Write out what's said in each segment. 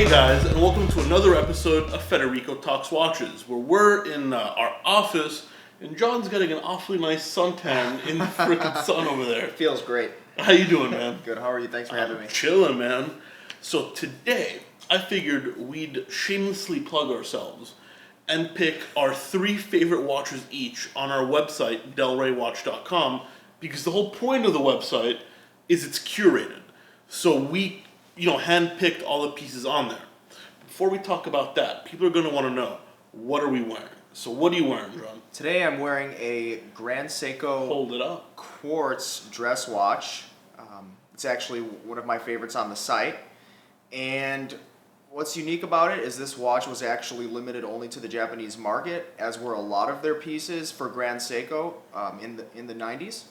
Hey guys, and welcome to another episode of Federico Talks Watches, where we're in our office, and John's getting an awfully nice suntan in the frickin' sun over there. It feels great. How you doing, man? Good, how are you? Thanks for having me. Chilling, man. So today, I figured we'd shamelessly plug ourselves and pick our 3 favorite watches each on our website, delraywatch.com, because the whole point of the website is it's curated. So we handpicked all the pieces on there. Before we talk about that, people are going to want to know, what are we wearing? So what are you wearing, John? Today I'm wearing a Grand Seiko Hold it up. quartz dress watch. It's actually one of my favorites on the site. And what's unique about it is this watch was actually limited only to the Japanese market, as were a lot of their pieces for Grand Seiko in the 90s.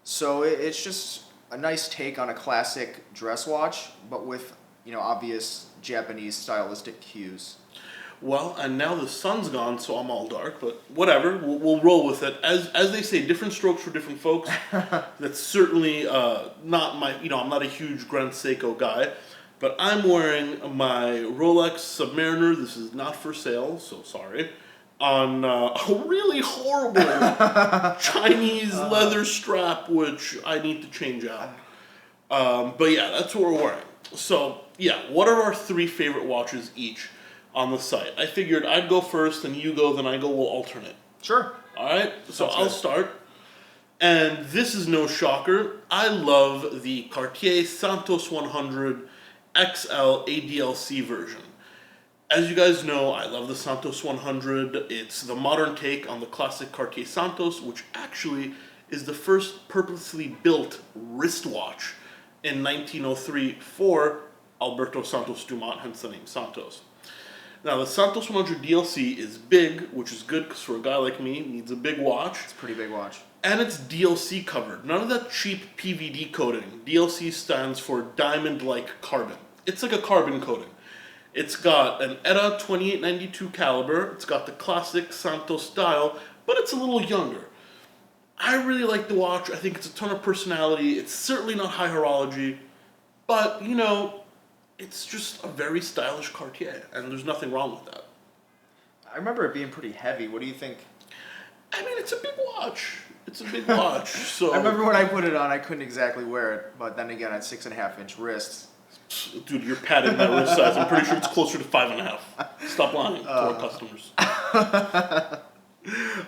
So it's just a nice take on a classic dress watch, but with obvious Japanese stylistic cues. Well, and now the sun's gone, so I'm all dark, but whatever, we'll roll with it. As they say, different strokes for different folks. That's certainly not my, I'm not a huge Grand Seiko guy, but I'm wearing my Rolex Submariner. This is not for sale, so sorry. On a really horrible Chinese leather strap, which I need to change out. But yeah, that's what we're wearing. So yeah, what are our 3 favorite watches each on the site? I figured I'd go first, and you go, then I go, we'll alternate. Sure. Alright, so I'll start. And this is no shocker. I love the Cartier Santos 100 XL ADLC version. As you guys know, I love the Santos 100. It's the modern take on the classic Cartier Santos, which actually is the first purposely built wristwatch in 1903 for Alberto Santos Dumont, hence the name Santos. Now, the Santos 100 DLC is big, which is good because for a guy like me, needs a big watch. It's a pretty big watch. And it's DLC covered. None of that cheap PVD coating. DLC stands for diamond-like carbon. It's like a carbon coating. It's got an ETA 2892 caliber. It's got the classic Santos style, but it's a little younger. I really like the watch. I think it's a ton of personality. It's certainly not high horology, but, it's just a very stylish Cartier, and there's nothing wrong with that. I remember it being pretty heavy. What do you think? I mean, it's a big watch. It's a big watch, so... I remember when I put it on, I couldn't exactly wear it, but then again, I had 6.5-inch wrists. Dude, you're padding that wrist size. I'm pretty sure it's closer to 5.5. Stop lying to our customers.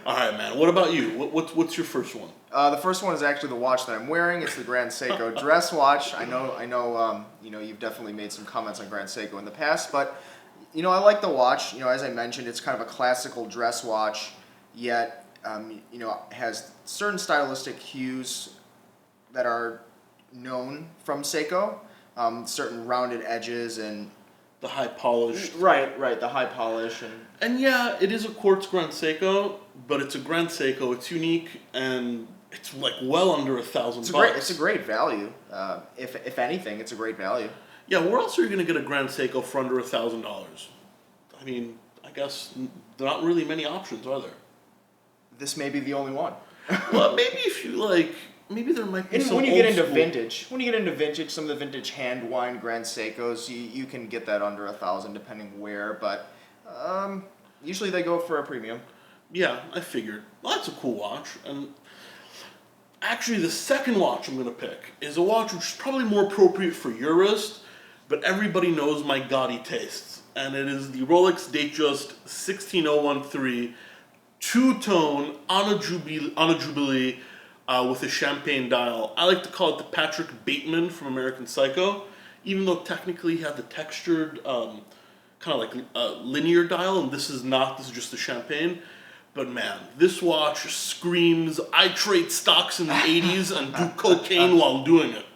All right, man. What about you? What's your first one? The first one is actually the watch that I'm wearing. It's the Grand Seiko dress watch. I know. You've definitely made some comments on Grand Seiko in the past, but I like the watch. As I mentioned, it's kind of a classical dress watch, yet has certain stylistic cues that are known from Seiko. Certain rounded edges and the high polish. Right. The high polish and yeah, it is a quartz Grand Seiko, but it's a Grand Seiko. It's unique and it's like well under $1,000. It's a great value. If anything, it's a great value. Yeah, where else are you going to get a Grand Seiko for under $1,000? I mean, I guess there are not really many options, are there? This may be the only one. Well, maybe if you like. Maybe there might be some when you get into vintage, some of the vintage hand wind Grand Seikos, you can get that under $1,000 depending where, but usually they go for a premium. Yeah, I figured. Well, that's a cool watch, and actually the second watch I'm going to pick is a watch which is probably more appropriate for your wrist, but everybody knows my gaudy tastes, and it is the Rolex Datejust 16013 two-tone on a Jubilee. With a champagne dial. I like to call it the Patrick Bateman from American Psycho, even though technically he had the textured, kind of like linear dial, and this is not, this is just the champagne. But man, this watch screams, I trade stocks in the 80s and do cocaine while doing it.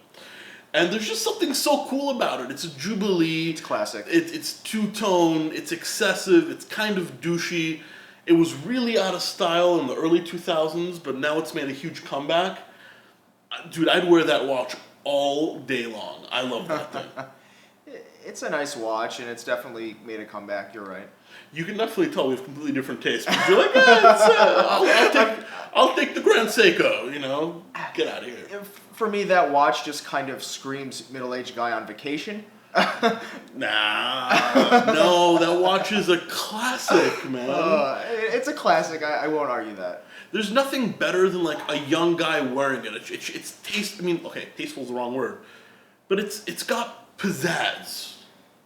And there's just something so cool about it. It's a Jubilee. It's classic. It's two-tone, it's excessive, it's kind of douchey. It was really out of style in the early 2000s, but now it's made a huge comeback. Dude, I'd wear that watch all day long. I love that thing. It's a nice watch, and it's definitely made a comeback. You're right. You can definitely tell we have completely different tastes. Because you're like, I'll take the Grand Seiko, Get out of here. For me, that watch just kind of screams middle-aged guy on vacation. Nah, no, that watch is a classic, man. It's a classic. I won't argue that. There's nothing better than like a young guy wearing it. It's taste. I mean, okay, tasteful is the wrong word, but it's got pizzazz.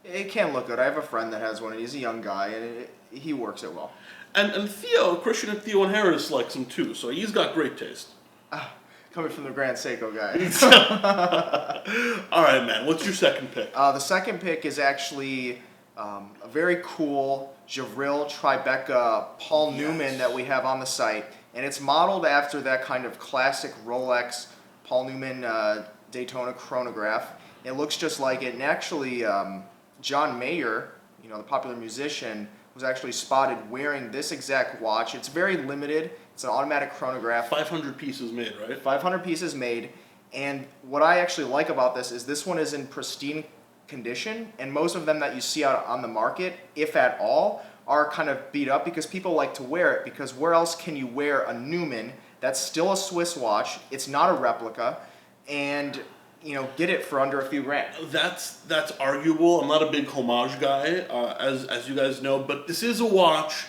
It can look good. I have a friend that has one, and he's a young guy, and he works it well. And Christian and Theo and Harris likes him too, so he's got great taste. Coming from the Grand Seiko guy. All right, man. What's your second pick? The second pick is actually a very cool Gevril Tribeca Paul Newman that we have on the site. And it's modeled after that kind of classic Rolex Paul Newman Daytona chronograph. It looks just like it. And actually, John Mayer, the popular musician, was actually spotted wearing this exact watch. It's very limited. It's an automatic chronograph. 500 pieces made, right? 500 pieces made. And what I actually like about this one is in pristine condition. And most of them that you see out on the market, if at all, are kind of beat up because people like to wear it, because where else can you wear a Newman that's still a Swiss watch, it's not a replica, and get it for under a few grand. That's arguable. I'm not a big homage guy, as you guys know, but this is a watch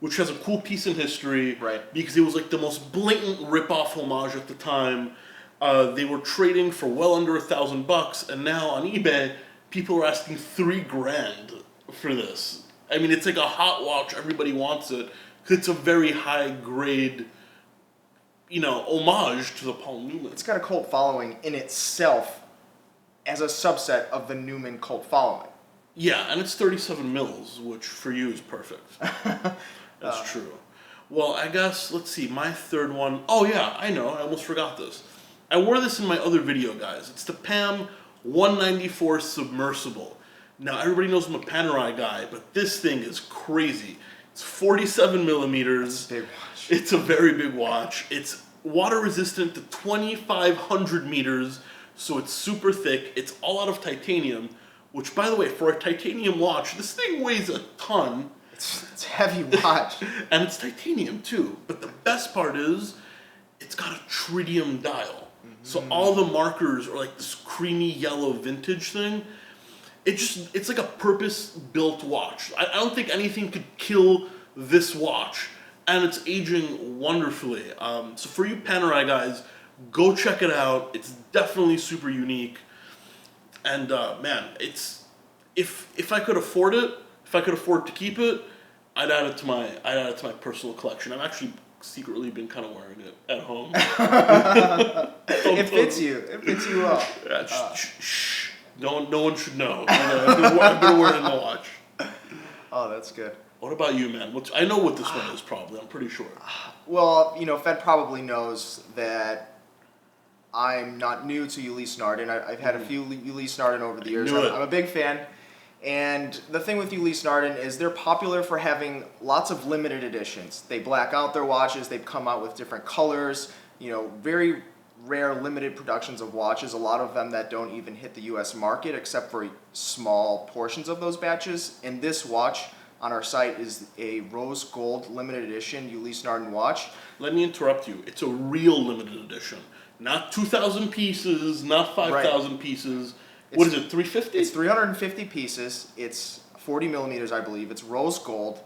which has a cool piece in history, right? Because it was like the most blatant rip-off homage at the time. They were trading for well under $1,000, and now on eBay, people are asking $3,000 for this. I mean, it's like a hot watch. Everybody wants it because it's a very high grade, homage to the Paul Newman. It's got a cult following in itself as a subset of the Newman cult following. Yeah, and it's 37 mils, which for you is perfect. That's true. Well, I guess, let's see, my third one. Oh yeah, I know, I almost forgot this. I wore this in my other video, guys. It's the PAM194 Submersible. Now, everybody knows I'm a Panerai guy, but this thing is crazy. It's 47 millimeters. That's a big watch. It's a very big watch. It's water resistant to 2,500 meters, so it's super thick. It's all out of titanium, which, by the way, for a titanium watch, this thing weighs a ton. It's a heavy watch. And it's titanium, too. But the best part is, it's got a tritium dial. So all the markers are like this creamy yellow vintage thing. It's like a purpose-built watch. I don't think anything could kill this watch, and it's aging wonderfully. So for you Panerai guys, go check it out. It's definitely super unique, and man, if I could afford it, if I could afford to keep it, I'd add it to my personal collection. I've actually secretly been kind of wearing it at home. It fits you. It fits you well. Yeah, shh. No one should know. I've been wearing the watch. Oh, that's good. What about you, man? I know what this one is, probably. I'm pretty sure. Well, Fed probably knows that I'm not new to Ulysse Nardin. I've had a few Ulysse Nardin over the years. I'm a big fan. And the thing with Ulysse Nardin is they're popular for having lots of limited editions. They black out their watches. They've come out with different colors. Very rare limited productions of watches, a lot of them that don't even hit the US market except for small portions of those batches. And this watch on our site is a rose gold limited edition Ulysse Nardin watch. Let me interrupt you. It's a real limited edition. Not 2,000 pieces, not 5,000 pieces. What is it, 350? It's 350 pieces. It's 40 millimeters, I believe. It's rose gold.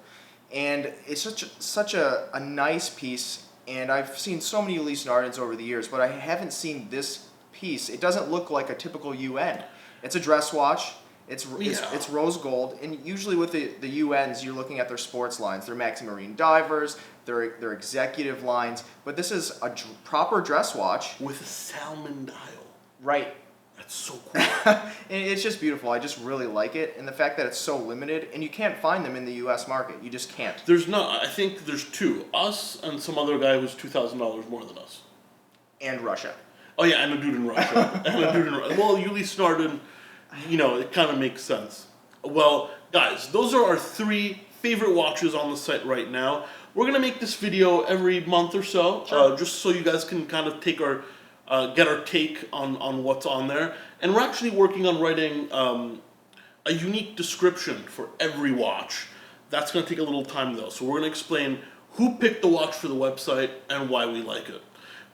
And it's such a nice piece. And I've seen so many Ulysse Nardins over the years, but I haven't seen this piece. It doesn't look like a typical UN. It's a dress watch. It's rose gold, and usually with the UNs, you're looking at their sports lines. They're Maxi Marine divers, their executive lines, but this is a proper dress watch with a salmon dial. Right. That's so cool. And it's just beautiful. I just really like it, and the fact that it's so limited, and you can't find them in the U.S. market. You just can't. There's not. I think there's two. Us and some other guy who's $2,000 more than us. And Russia. Oh yeah, and a dude in Russia. Well, Ulysse Nardin, it kind of makes sense. Well, guys, those are our 3 favorite watches on the site right now. We're gonna make this video every month or so, just so you guys can kind of take our. Get our take on what's on there. And we're actually working on writing a unique description for every watch. That's going to take a little time though. So we're going to explain who picked the watch for the website and why we like it.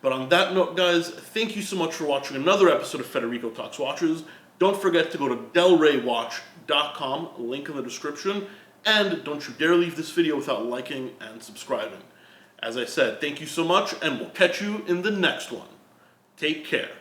But on that note, guys, thank you so much for watching another episode of Federico Talks Watches. Don't forget to go to delraywatch.com, link in the description, and don't you dare leave this video without liking and subscribing. As I said, thank you so much, and we'll catch you in the next one. Take care.